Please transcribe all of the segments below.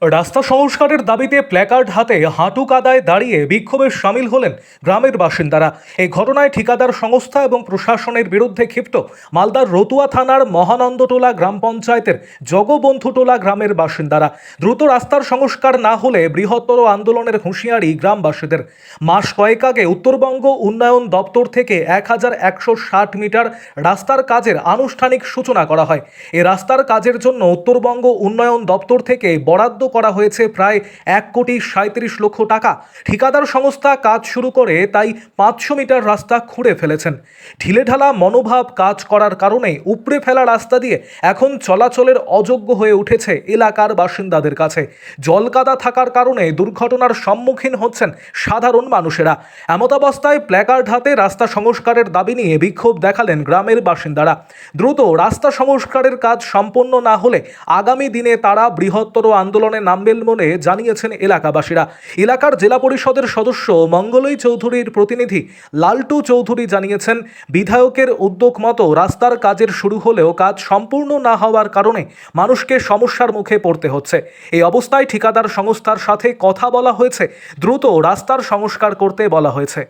রাস্তা সংস্কারের দাবিতে প্ল্যাকার্ড হাতে হাঁটু কাদায় দাঁড়িয়ে বিক্ষোভে সামিল হলেন গ্রামের বাসিন্দারা। এই ঘটনায় ঠিকাদার সংস্থা এবং প্রশাসনের বিরুদ্ধে ক্ষিপ্ত মালদার রতুয়া থানার মহানন্দটোলা গ্রাম পঞ্চায়েতের জগবন্ধুটোলা গ্রামের বাসিন্দারা। দ্রুত রাস্তার সংস্কার না হলে বৃহত্তর আন্দোলনের হুঁশিয়ারি গ্রামবাসীদের। মাস কয়েক আগে উত্তরবঙ্গ উন্নয়ন দপ্তর থেকে 1160 মিটার রাস্তার কাজের আনুষ্ঠানিক সূচনা করা হয়। এই রাস্তার কাজের জন্য উত্তরবঙ্গ উন্নয়ন দপ্তর থেকে বরাদ্দ করা হয়েছে প্রায় 1,37,00,000 টাকা। ঠিকাদার সংস্থা কাজ শুরু করে তাই 500 মিটার রাস্তা খুঁড়ে ফেলেছেন। ঢিলেঢালা মনোভাব কাজ করার কারণে উপড়ে ফেলা রাস্তা দিয়ে এখন চলাচলের অযোগ্য হয়ে উঠেছে এলাকার বাসিন্দাদের কাছে। জলকাদা থাকার কারণে দুর্ঘটনার সম্মুখীন হচ্ছেন সাধারণ মানুষেরা। এমতাবস্থায় প্ল্যাকার্ড হাতে রাস্তা সংস্কারের দাবি নিয়ে বিক্ষোভ দেখালেন গ্রামের বাসিন্দারা। দ্রুত রাস্তা সংস্কারের কাজ সম্পন্ন না হলে আগামী দিনে তারা বৃহত্তর আন্দোলনে নামবেন বলে জানিয়েছেন এলাকাবাসীরা। এলাকার জেলা পরিষদের সদস্য মঙ্গলই চৌধুরীর প্রতিনিধি লালটু চৌধুরী জানিয়েছেন, বিধায়কের উদ্যোগ মতো রাস্তার কাজের শুরু হলেও কাজ সম্পূর্ণ না হওয়ার কারণে মানুষকে সমস্যার মুখে পড়তে হচ্ছে। এই অবস্থায় ঠিকাদার সংস্থার সাথে কথা বলা হয়েছে, দ্রুত রাস্তার সংস্কার করতে বলা হয়েছে।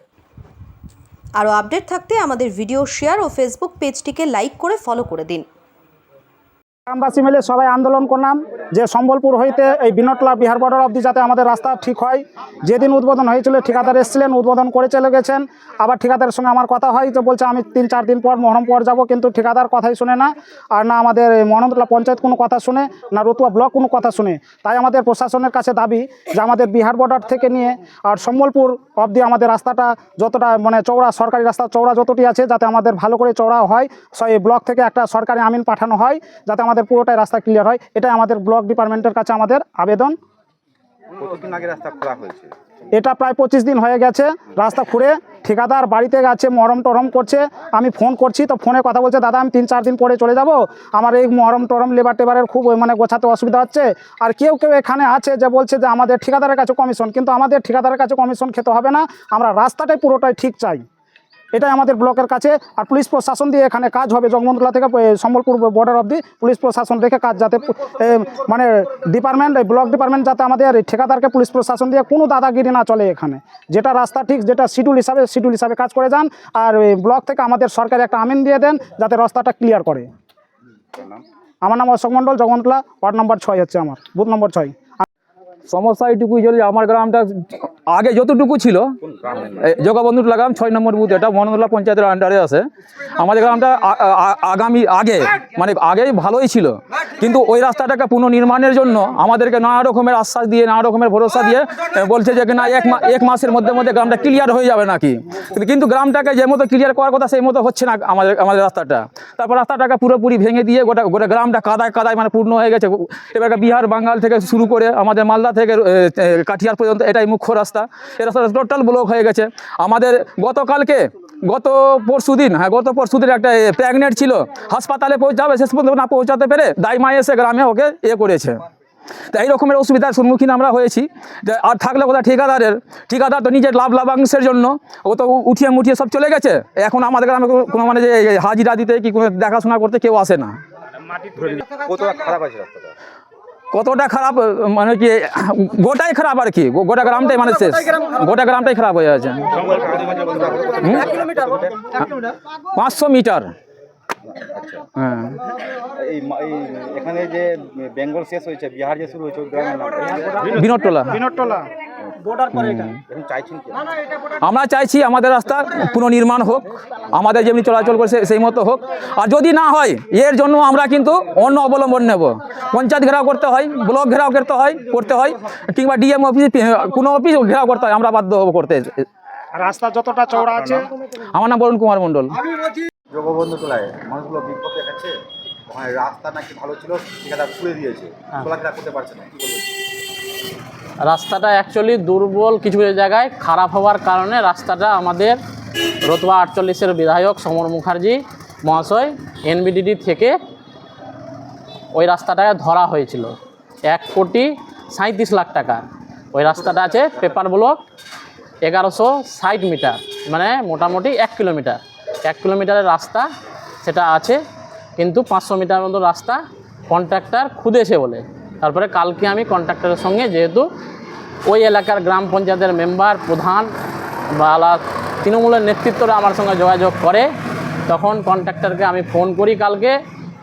আরও আপডেট থাকতে আমাদের ভিডিও শেয়ার ও ফেসবুক পেজটিকে লাইক করে ফলো করে দিন। গ্রামবাসী মিলে সবাই আন্দোলন করলাম যে সম্বলপুর হইতে এই বিনটলা বিহার বর্ডার অবধি যাতে আমাদের রাস্তা ঠিক হয়। যেদিন উদ্বোধন হয়েছিল ঠিকাদার এসেছিলেন, উদ্বোধন করে চলে গেছেন। আবার ঠিকাদারের সঙ্গে আমার কথা হয়, তো বলছে আমি 3-4 দিন পর মহরম পর যাব, কিন্তু ঠিকাদার কথাই শুনে না। আর না আমাদের মহানন্দটোলা পঞ্চায়েত কোনো কথা শুনে, না রতুয়া ব্লক কোনো কথা শুনে। তাই আমাদের প্রশাসনের কাছে দাবি যে আমাদের বিহার বর্ডার থেকে নিয়ে আর সম্বলপুর অবধি আমাদের রাস্তাটা যতটা চওড়া, সরকারি রাস্তা চওড়া যতটি আছে, যাতে আমাদের ভালো করে চওড়া হয়। এই ব্লক থেকে একটা সরকারি আমিন পাঠানো হয়, যাতে আমাদের পুরোটাই রাস্তা ক্লিয়ার হয়। এটাই আমাদের ব্লক ডিপার্টমেন্টের কাছে আমাদের আবেদন। কতদিন আগে রাস্তা খোলা হয়েছে? এটা প্রায় 25 দিন হয়ে গেছে রাস্তা খুঁড়ে। ঠিকাদার বাড়িতে গেছে, মহরম টরম করছে। আমি ফোন করছি তো ফোনে কথা বলছে, দাদা আমি 3-4 দিন পরে চলে যাব, আমার এই মহরম টরম লেবার টেবারের খুব গোছাতে অসুবিধা হচ্ছে। আর কেউ কেউ এখানে আছে যে বলছে যে আমাদের ঠিকাদারের কাছে কমিশন, কিন্তু আমাদের ঠিকাদারের কাছে কমিশন খেতে হবে না, আমরা রাস্তাটাই পুরোটাই ঠিক চাই। এটাই আমাদের ব্লকের কাছে। আর পুলিশ প্রশাসন দিয়ে এখানে কাজ হবে, জগবন্ধুটোলা থেকে সম্বলপুর বর্ডার অবধি পুলিশ প্রশাসন রেখে কাজ, যাতে ডিপার্টমেন্ট, ব্লক ডিপার্টমেন্ট যাতে আমাদের ঠিকাদারকে পুলিশ প্রশাসন দিয়ে কোনো দাদাগিরি না চলে এখানে। যেটা রাস্তা ঠিক, যেটা শিডিউল হিসাবে কাজ করে যান। আর ব্লক থেকে আমাদের সরকারি একটা আমিন দিয়ে দেন, যাতে রাস্তাটা ক্লিয়ার করে। আমার নাম অশোক মণ্ডল, জগবন্ধুটোলা ওয়ার্ড নম্বর 6 হচ্ছে আমার, বুথ নম্বর 6। সমস্যা এইটুকুই, যদি আমার গ্রামটা আগে যতটুকু ছিল, জগবন্ধুটোলা গ্রাম 6 নম্বর বুথ, এটা মহানন্দটোলা পঞ্চায়েতের আন্ডারে আছে। আমাদের গ্রামটা আগেই ভালোই ছিল, কিন্তু ওই রাস্তাটাকে পুনর্নির্মাণের জন্য আমাদেরকে নানা রকমের আশ্বাস দিয়ে, নানা রকমের ভরসা দিয়ে বলছে যে না এক মাসের মধ্যে গ্রামটা ক্লিয়ার হয়ে যাবে নাকি। কিন্তু গ্রামটাকে যে মতো ক্লিয়ার করার কথা সেই মতো হচ্ছে না আমাদের রাস্তাটা। তারপর রাস্তাটাকে পুরোপুরি ভেঙে দিয়ে গোটা গ্রামটা কাদায় পূর্ণ হয়ে গেছে। এবার বিহার বাঙ্গাল থেকে শুরু করে আমাদের মালদা থেকে কাঠিয়ার পর্যন্ত এটাই মুখ্য রাস্তা। এই রাস্তাটা টোটাল ব্লক হয়ে গেছে। আমাদের গত পরশুদিন একটা প্রেগনেন্ট ছিল, হাসপাতালে পৌঁছাবে, শেষ পর্যন্ত না পৌঁছাতে পেরে দাইমা এসে গ্রামে ওকে করেছে। তো এই রকমের অসুবিধার সম্মুখীন আমরা হয়েছি। আর থাকলে কোথায় ঠিকাদার তো নিজের লাভাংশের জন্য ও তো উঠিয়ে মুঠিয়ে সব চলে গেছে। এখন আমাদের গ্রামে কোনো যে হাজিরা দিতে কি কোনো দেখাশোনা করতে কেউ আসে না। কতটা খারাপ আছে রাস্তাটা? কতটা খারাপ কি গোটাই খারাপ আর কি, গোটা গ্রামটাই শেষ, গোটা গ্রামটাই খারাপ হয়ে আছে। 500 মিটার। হ্যাঁ, এখানে যে বেঙ্গল শেষ হয়েছে, বিহার যে শুরু হয়েছে, বিনটটোলা। আমরা চাইছি আমাদের রাস্তা পুনর্নির্মাণ হোক, আমাদের যেমনি চলাচল করছে সেই মতো হোক। আর যদি না হয়, এর জন্য আমরা কিন্তু অন্য অবলম্বন নেব। পঞ্চায়েত ঘেরাও করতে হয়, ব্লক ঘেরাও করতে হয়, কিংবা ডিএম অফিস, কোনো অফিস ঘেরাও করতে হয়, আমরা বাধ্য হবো করতে। রাস্তা যতটা চওড়া আছে। আমার নাম বরুণ কুমার মণ্ডল। জগবন্ধুটোলায় মানুষগুলো বিক্ষোভ দেখাচ্ছে, ওখানে রাস্তা নাকি ভালো ছিল, ঠিকাদার খুলে দিয়েছে, চলাফেরা করতে পারছে না। কি বলবেন? রাস্তাটা অ্যাকচুয়ালি দুর্বল, কিছু জায়গায় খারাপ হওয়ার কারণে রাস্তাটা আমাদের রতুয়া 48-এর বিধায়ক সমর মুখার্জি মহাশয় এনবিডিডি থেকে ওই রাস্তাটাকে ধরা হয়েছিল 1,37,00,000 টাকা। ওই রাস্তাটা আছে পেপার ব্লক 1160 মিটার, মানে মোটামুটি 1 কিলোমিটার। 1 কিলোমিটারের রাস্তা সেটা আছে, কিন্তু 500 মিটার মতো রাস্তা কন্ট্রাক্টর খুদেছে বলে তারপরে কালকে আমি কন্ট্রাক্টরের সঙ্গে, যেহেতু ওই এলাকার গ্রাম পঞ্চায়েতের মেম্বার, প্রধান বা তৃণমূলের নেতৃত্বরা আমার সঙ্গে যোগাযোগ করে, তখন কন্ট্রাক্টরকে আমি ফোন করি, কালকে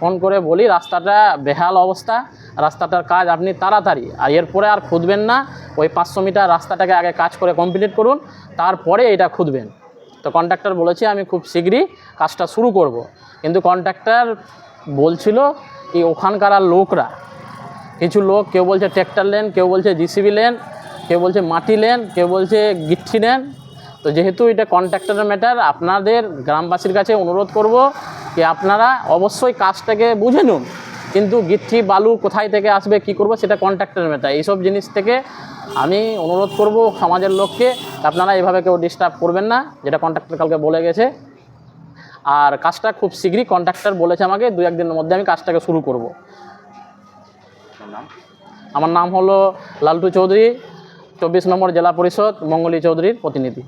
ফোন করে বলি রাস্তাটা বেহাল অবস্থা, রাস্তাটার কাজ আপনি তাড়াতাড়ি, আর এরপরে আর খুঁদবেন না, ওই 500 মিটার রাস্তাটাকে আগে কাজ করে কমপ্লিট করুন, তারপরে এটা খুঁদবেন। তো কন্ট্রাক্টর বলেছে আমি খুব শীঘ্রই কাজটা শুরু করব। কিন্তু কন্ট্রাক্টর বলছিল কি ওখানকার লোকরা, কিছু লোক, কেউ বলছে ট্র্যাক্টর লেন, কেউ বলছে জিসিবি লেন, কেউ বলছে মাটি লেন, কেউ বলছে গিট্টি নেন। তো যেহেতু এটা কন্ট্রাক্টরের ম্যাটার, আপনাদের গ্রামবাসীর কাছে অনুরোধ করব কি আপনারা অবশ্যই কাজটাকে বুঝে নিন, কিন্তু গিট্টি বালু কোথায় থেকে আসবে, কি করব, সেটা কন্ট্রাক্টরের ম্যাটার। এইসব জিনিস থেকে আমি অনুরোধ করব সমাজের লোককে, আপনারা এইভাবে কেউ ডিস্টার্ব করবেন না, যেটা কন্ট্রাক্টর কালকে বলে গেছে। আর কাজটা খুব শীঘ্রই কন্ট্রাক্টর বলেছে আমাকে 2-1 দিনের মধ্যে আমি কাজটাকে শুরু করব। আমার নাম হলো লালটু চৌধুরী, 24 নম্বর জেলা পরিষদ মঙ্গলী চৌধুরীর প্রতিনিধি।